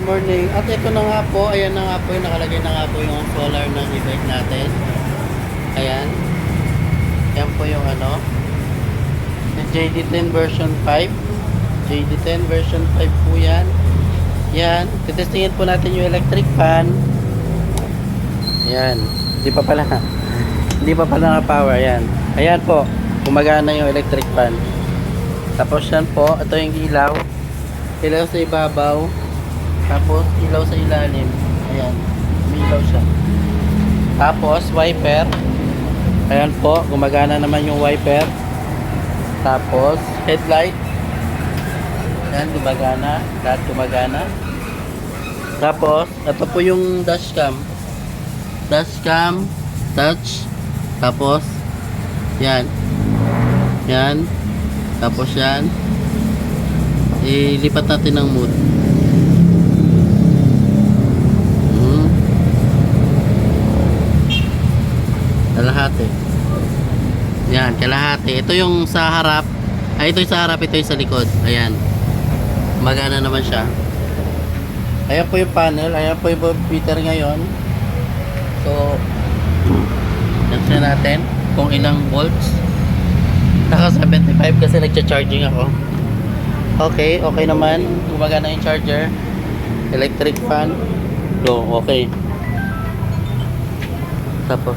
morning. At ito na nga po, ayan na nga po, nakalagay na nga po yung solar ng e-bike natin. Ayan. Yan po yung ano, yung JD10 version 5. JD10 version 5 po yan. Yan. Titestingin po natin yung electric fan. Ayan. Hindi pa pala. Hindi pa pala na-power. Ayan. Ayan po. Gumagana yung electric fan. Tapos yan po. Ito yung ilaw. Ilaw sa ibabaw. Tapos ilaw sa ilalim. Ayan. May ilaw siya. Tapos wiper. Ayan po. Gumagana naman yung wiper. Tapos headlight. Ayan. Gumagana. Lahat gumagana. Tapos ito po yung dashcam. Dashcam. Touch. Tapos yan. Yan. Tapos yan. Ilipat natin ng mood. Kalahati. Yan, kalahati. Ito yung sa harap. Ay, ito yung sa harap, ito yung sa likod. Ayan. Magana naman siya. Ayan po yung panel. Ayan po yung voltmeter ngayon. So, check natin kung ilang volts. Naka 75 kasi nagcha-charging ako. Okay, okay naman. Gumagana yung charger. Electric fan. So, okay. Tapos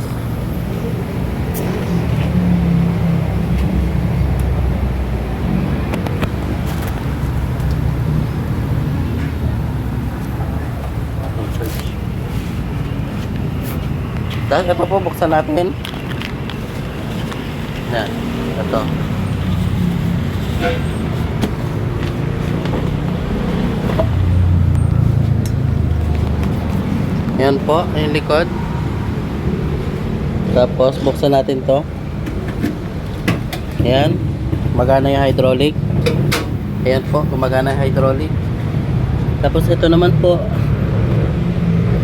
dahil ito po, buksan natin. Yan, ito. Yan po, yung likod. Tapos, buksan natin to. Yan. Gumagana yung hydraulic. Ayan po, gumagana yung hydraulic. Tapos, ito naman po,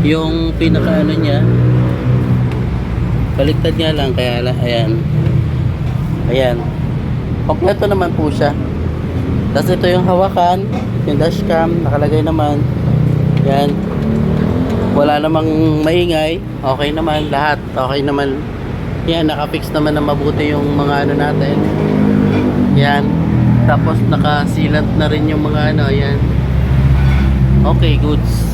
yung pinaka ano niya, baliktad nga lang, kaya ayan. Ayan. Kompleto naman po siya. Tapos ito yung hawakan, yung dashcam, nakalagay naman. Yan. Wala namang maingay. Okay naman lahat. Okay naman. Yan, nakafix naman na mabuti yung mga ano natin. Yan. Tapos nakasilant na rin yung mga ano, yan. Okay, goods.